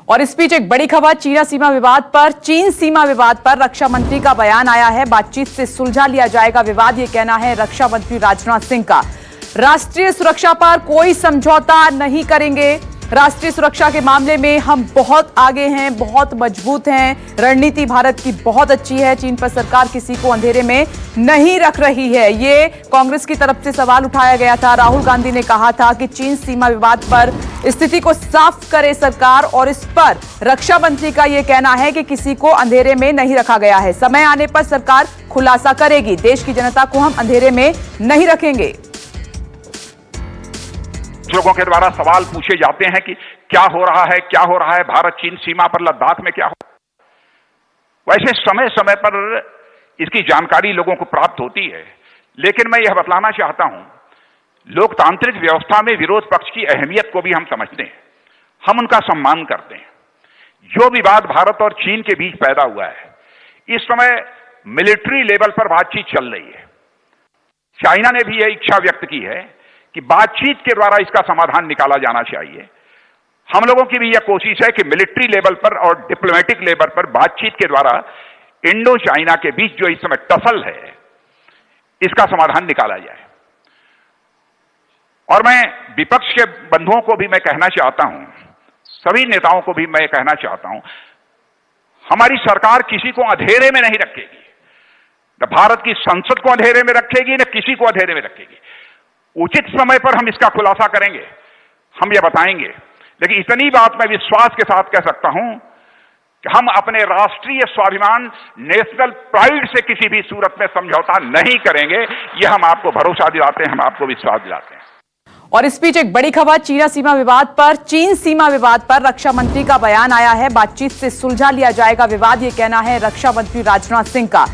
और इस बीच एक बड़ी खबर चीन सीमा विवाद पर रक्षा मंत्री का बयान आया है। बातचीत से सुलझा लिया जाएगा विवाद, ये कहना है रक्षा मंत्री राजनाथ सिंह का। राष्ट्रीय सुरक्षा पर कोई समझौता नहीं करेंगे। राष्ट्रीय सुरक्षा के मामले में हम बहुत आगे हैं, बहुत मजबूत हैं। रणनीति भारत की बहुत अच्छी है। चीन पर सरकार किसी को अंधेरे में नहीं रख रही है। ये कांग्रेस की तरफ से सवाल उठाया गया था। राहुल गांधी ने कहा था कि चीन सीमा विवाद पर स्थिति को साफ करे सरकार, और इस पर रक्षा मंत्री का यह कहना है कि किसी को अंधेरे में नहीं रखा गया है। समय आने पर सरकार खुलासा करेगी। देश की जनता को हम अंधेरे में नहीं रखेंगे। लोगों के द्वारा सवाल पूछे जाते हैं कि क्या हो रहा है भारत चीन सीमा पर, लद्दाख में क्या हो। वैसे समय समय पर इसकी जानकारी लोगों को प्राप्त होती है, लेकिन मैं यह बतलाना चाहता हूं, लोकतांत्रिक व्यवस्था में विरोध पक्ष की अहमियत को भी हम समझते हैं, हम उनका सम्मान करते हैं। जो विवाद भारत और चीन के बीच पैदा हुआ है, इस समय मिलिट्री लेवल पर बातचीत चल रही है। चाइना ने भी यह इच्छा व्यक्त की है कि बातचीत के द्वारा इसका समाधान निकाला जाना चाहिए। हम लोगों की भी यह कोशिश है कि मिलिट्री लेवल पर और डिप्लोमेटिक लेवल पर बातचीत के द्वारा इंडो चाइना के बीच जो इस समय टसल है, इसका समाधान निकाला जाए। और मैं विपक्ष के बंधुओं को भी मैं कहना चाहता हूं, सभी नेताओं को भी मैं कहना चाहता हूं, हमारी सरकार किसी को अंधेरे में नहीं रखेगी। न भारत की संसद को अंधेरे में रखेगी, न किसी को अंधेरे में रखेगी। उचित समय पर हम इसका खुलासा करेंगे, हम यह बताएंगे। लेकिन इतनी बात मैं विश्वास के साथ कह सकता हूं कि हम अपने राष्ट्रीय स्वाभिमान, नेशनल प्राइड से किसी भी सूरत में समझौता नहीं करेंगे। यह हम आपको भरोसा दिलाते हैं, हम आपको विश्वास दिलाते हैं। और इस बीच एक बड़ी खबर चीन सीमा विवाद पर रक्षा मंत्री का बयान आया है। बातचीत से सुलझा लिया जाएगा विवाद, ये कहना है रक्षा मंत्री राजनाथ सिंह का।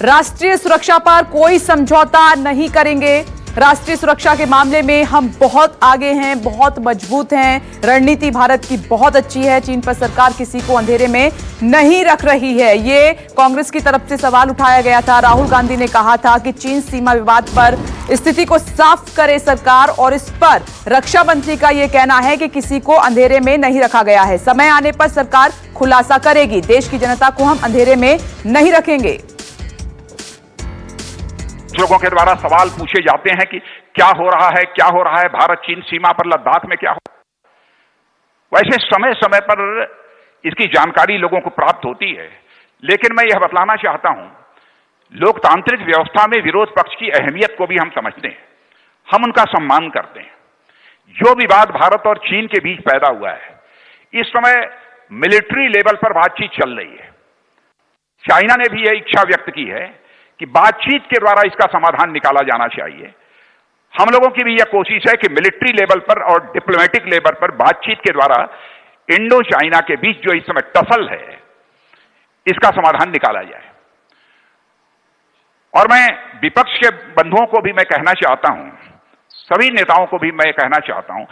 राष्ट्रीय सुरक्षा पर कोई समझौता नहीं करेंगे। राष्ट्रीय सुरक्षा के मामले में हम बहुत आगे हैं, बहुत मजबूत हैं। रणनीति भारत की बहुत अच्छी है। चीन पर सरकार किसी को अंधेरे में नहीं रख रही है। ये कांग्रेस की तरफ से सवाल उठाया गया था। राहुल गांधी ने कहा था कि चीन सीमा विवाद पर स्थिति को साफ करे सरकार, और इस पर रक्षा मंत्री का यह कहना है कि किसी को अंधेरे में नहीं रखा गया है। समय आने पर सरकार खुलासा करेगी। देश की जनता को हम अंधेरे में नहीं रखेंगे। लोगों के द्वारा सवाल पूछे जाते हैं कि क्या हो रहा है भारत चीन सीमा पर, लद्दाख में क्या हो। वैसे समय समय पर इसकी जानकारी लोगों को प्राप्त होती है, लेकिन मैं यह बतलाना चाहता हूं, लोकतांत्रिक व्यवस्था में विरोध पक्ष की अहमियत को भी हम समझते हैं, हम उनका सम्मान करते हैं। जो विवाद भारत और चीन के बीच पैदा हुआ है, इस समय मिलिट्री लेवल पर बातचीत चल रही है। चाइना ने भी यह इच्छा व्यक्त की है कि बातचीत के द्वारा इसका समाधान निकाला जाना चाहिए। हम लोगों की भी यह कोशिश है कि मिलिट्री लेवल पर और डिप्लोमेटिक लेवल पर बातचीत के द्वारा इंडो चाइना के बीच जो इस समय टसल है, इसका समाधान निकाला जाए। और मैं विपक्ष के बंधुओं को भी मैं कहना चाहता हूं, सभी नेताओं को भी मैं कहना चाहता हूं,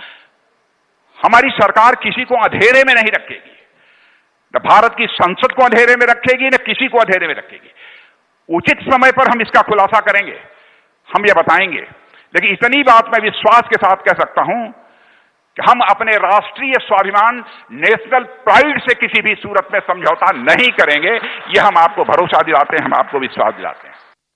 हमारी सरकार किसी को अंधेरे में नहीं रखेगी। न भारत की संसद को अंधेरे में रखेगी, न किसी को अंधेरे में रखेगी। उचित समय पर हम इसका खुलासा करेंगे, हम यह बताएंगे। लेकिन इतनी बात मैं विश्वास के साथ कह सकता हूं कि हम अपने राष्ट्रीय स्वाभिमान, नेशनल प्राइड से किसी भी सूरत में समझौता नहीं करेंगे। यह हम आपको भरोसा दिलाते हैं, हम आपको विश्वास दिलाते हैं।